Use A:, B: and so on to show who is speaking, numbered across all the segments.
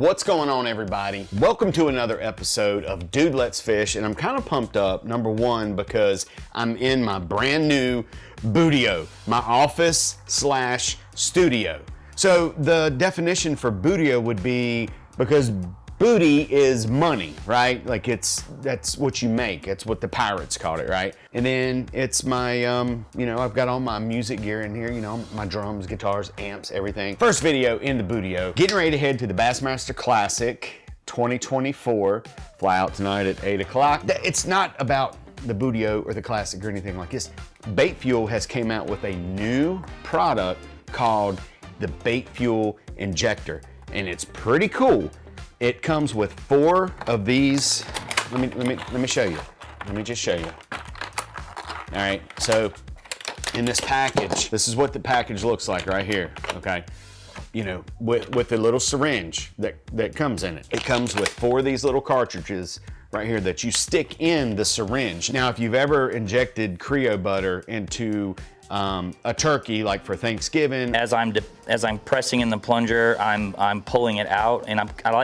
A: What's going on, everybody? Welcome to another episode of Dude Let's Fish, and I'm kind of pumped up, number one, because I'm in my brand new boodio, my office slash studio. So the definition for boodio would be, because booty is money, right? Like that's what you make. It's what the pirates called it, right? And then it's my, I've got all my music gear in here, my drums, guitars, amps, everything. First video in the boodio. Getting ready to head to the Bassmaster Classic 2024. Fly out tonight at 8 o'clock. It's not about the boodio or the Classic or anything like this. BaitFuel has came out with a new product called the BaitFuel Injector, and it's pretty cool. It comes with 4 of these. Let me show you. Let me just show you. All right, so in this package, this is what the package looks like right here, okay? With the little syringe that comes in it. It comes with 4 of these little cartridges right here that you stick in the syringe. Now, if you've ever injected Creo butter into a turkey, like for Thanksgiving,
B: as I'm pressing in the plunger, I'm pulling it out, and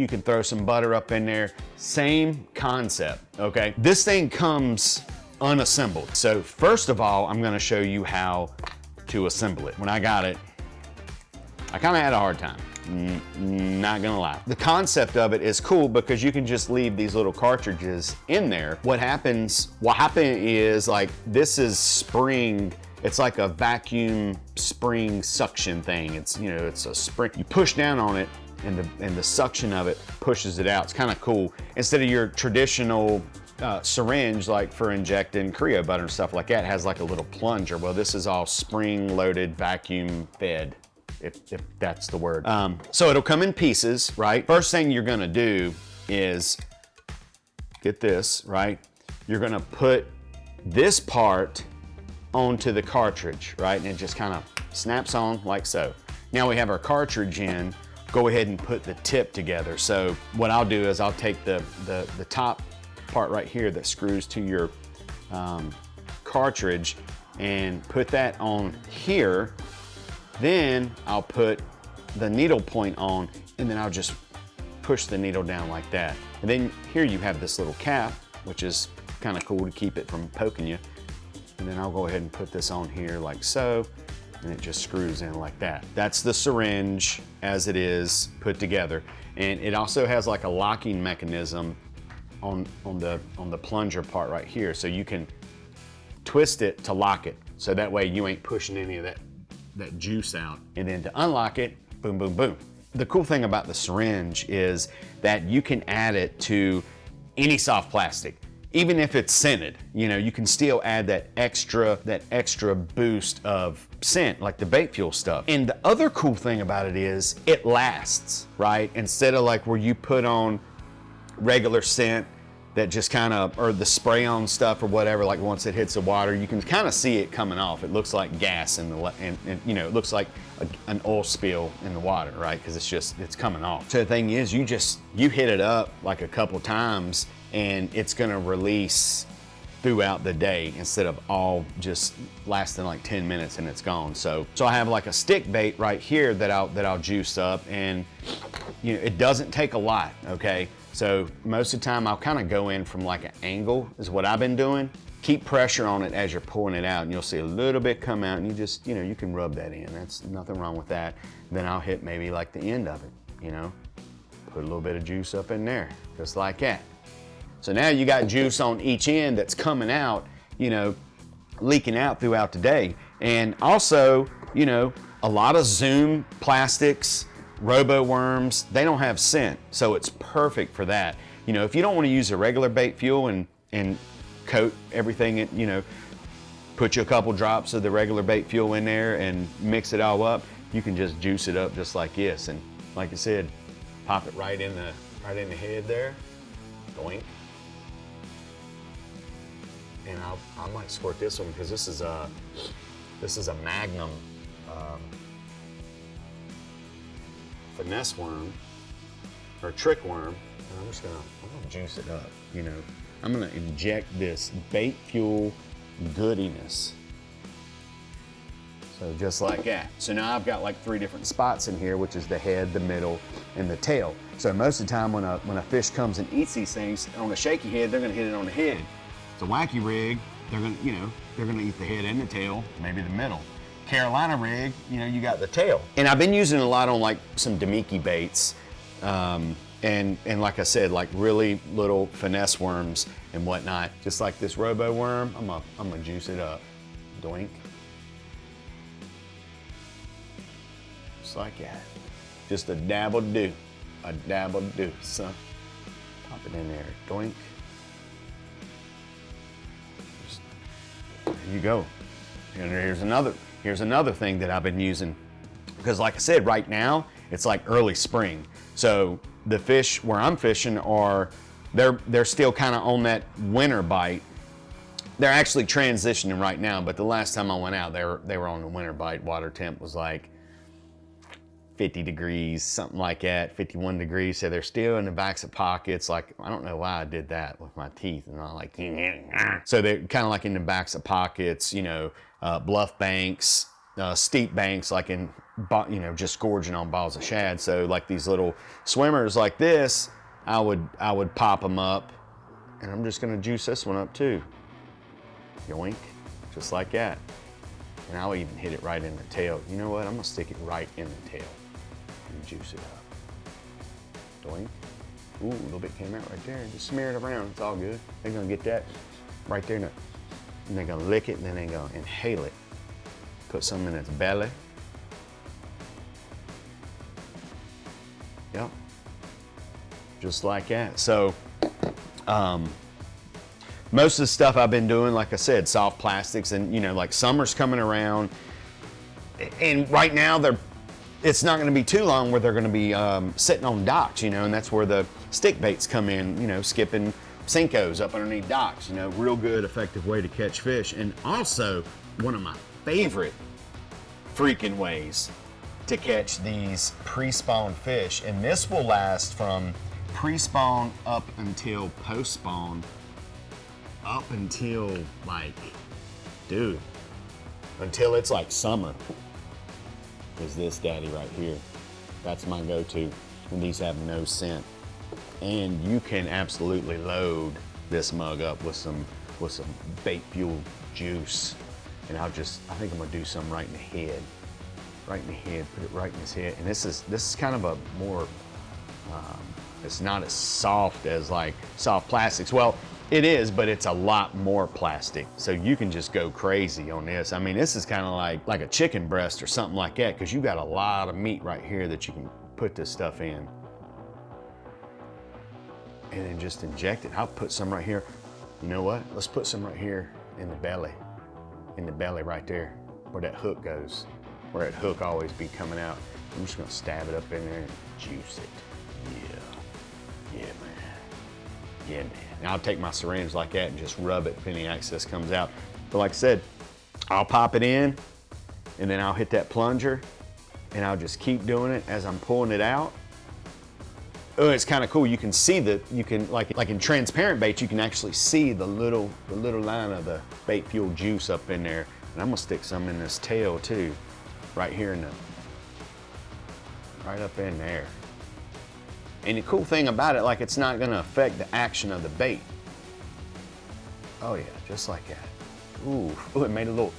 A: you can throw some butter up in there. Same concept, okay? This thing comes unassembled. So first of all, I'm gonna show you how to assemble it. When I got it, I kind of had a hard time. Not gonna lie. The concept of it is cool because you can just leave these little cartridges in there. What happened is, like, this is spring. It's like a vacuum spring suction thing. It's a spring. You push down on it, and the suction of it pushes it out. It's kind of cool. Instead of your traditional syringe, like for injecting Creo butter and stuff like that, it has like a little plunger. Well, this is all spring-loaded, vacuum-fed, if that's the word. So it'll come in pieces, right? First thing you're gonna do is get this, right? You're gonna put this part onto the cartridge, right? And it just kind of snaps on like so. Now we have our cartridge in. Go ahead and put the tip together. So what I'll do is I'll take the top part right here that screws to your cartridge and put that on here. Then I'll put the needle point on, and then I'll just push the needle down like that. And then here you have this little cap, which is kind of cool to keep it from poking you. And then I'll go ahead and put this on here like so, and it just screws in like that. That's the syringe as it is put together. And it also has like a locking mechanism on the plunger part right here, so you can twist it to lock it, so that way you ain't pushing any of that juice out. And then to unlock it, boom, boom, boom. The cool thing about the syringe is that you can add it to any soft plastic. Even if it's scented, you can still add that extra boost of scent, like the BaitFuel stuff. And the other cool thing about it is it lasts, right? Instead of like where you put on regular scent that just kind of, or the spray on stuff or whatever, like once it hits the water, you can kind of see it coming off. It looks like gas and it looks like an oil spill in the water, right? Because it's coming off. So the thing is, you hit it up like a couple times, and it's gonna release throughout the day instead of all just lasting like 10 minutes and it's gone. So I have like a stick bait right here that I'll juice up, and it doesn't take a lot, okay? So most of the time I'll kind of go in from like an angle is what I've been doing. Keep pressure on it as you're pulling it out, and you'll see a little bit come out, and you just, you can rub that in. That's nothing wrong with that. Then I'll hit maybe like the end of it, put a little bit of juice up in there, just like that. So now you got juice on each end that's coming out, leaking out throughout the day. And also, a lot of Zoom plastics, Robo worms, they don't have scent, so it's perfect for that. If you don't want to use a regular BaitFuel and coat everything, put you a couple drops of the regular BaitFuel in there and mix it all up, you can just juice it up just like this. And like I said, pop it right in the head there, doink. And I might squirt this one because this is a Magnum finesse worm or trick worm, and I'm gonna juice it up. I'm gonna inject this BaitFuel goodiness. So just like that. So now I've got like 3 different spots in here, which is the head, the middle, and the tail. So most of the time when a fish comes and eats these things, on a shaky head, they're gonna hit it on the head. It's a wacky rig, they're gonna eat the head and the tail, maybe the middle. Carolina rig, you got the tail. And I've been using it a lot on like some Damiki baits. And like I said, like really little finesse worms and whatnot. Just like this robo worm, I'm gonna juice it up. Doink. Just like that. Just a dabble do. A dabble do, son. Pop it in there. Doink. Just, there you go. And here's another thing that I've been using. Because like I said, right now, it's like early spring. So the fish where I'm fishing they're still kind of on that winter bite. They're actually transitioning right now, but the last time I went out, they were on the winter bite. Water temp was like 50 degrees, something like that, 51 degrees. So they're still in the backs of pockets. Like, I don't know why I did that with my teeth and all like, so they're kind of like in the backs of pockets, bluff banks, steep banks, like in, just gorging on balls of shad. So like these little swimmers like this, I would pop them up, and I'm just gonna juice this one up too. Yoink, just like that. And I'll even hit it right in the tail. You know what? I'm gonna stick it right in the tail and juice it up. Doink. Ooh, a little bit came out right there. Just smear it around. It's all good. They're gonna get that right there, and they're gonna lick it, and then they're gonna inhale it. Put some in its belly. Yep. Just like that. So, most of the stuff I've been doing, like I said, soft plastics, and like summer's coming around, and right now it's not going to be too long where they're going to be sitting on docks, and that's where the stick baits come in, skipping Senkos up underneath docks, real good, effective way to catch fish. And also one of my favorite freaking ways to catch these pre-spawn fish, and this will last from pre-spawn up until post-spawn, up until like, dude, until it's like summer, is this daddy right here. That's my go-to, and these have no scent. And you can absolutely load this mug up with some BaitFuel juice. And I think I'm gonna do some right in the head. Right in the head, put it right in his head. And this is kind of a more, it's not as soft as like soft plastics. Well, it is, but it's a lot more plastic. So you can just go crazy on this. I mean, this is kind of like a chicken breast or something like that, because you got a lot of meat right here that you can put this stuff in. And then just inject it. I'll put some right here. You know what? Let's put some right here in the belly. In the belly right there, where that hook goes. Where that hook always be coming out. I'm just gonna stab it up in there and juice it. Yeah, man. Yeah, man. And I'll take my syringe like that and just rub it if any excess comes out. But like I said, I'll pop it in, and then I'll hit that plunger, and I'll just keep doing it as I'm pulling it out. Oh, it's kind of cool. You can see like in transparent baits, you can actually see the little line of the BaitFuel juice up in there. And I'm gonna stick some in this tail too, right here right up in there. And the cool thing about it, like, it's not gonna affect the action of the bait. Oh yeah, just like that. Ooh, it made a little.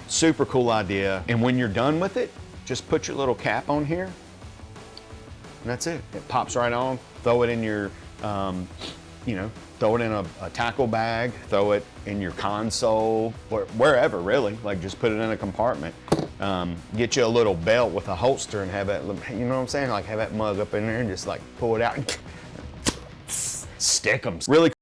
A: Super cool idea. And when you're done with it, just put your little cap on here, and that's it. It pops right on. Throw it in your, throw it in a tackle bag, throw it in your console, wherever really. Like, just put it in a compartment. Get you a little belt with a holster and have that, you know what I'm saying? Like, have that mug up in there and just like pull it out and stick them. Really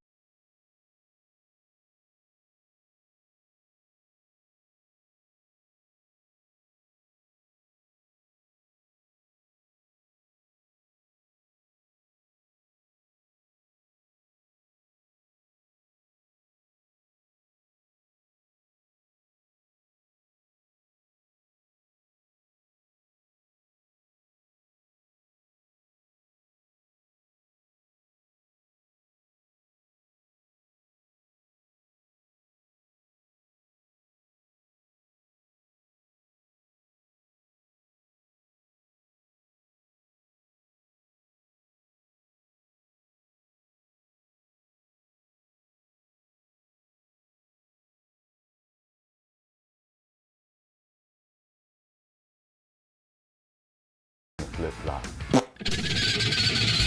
A: flip flop.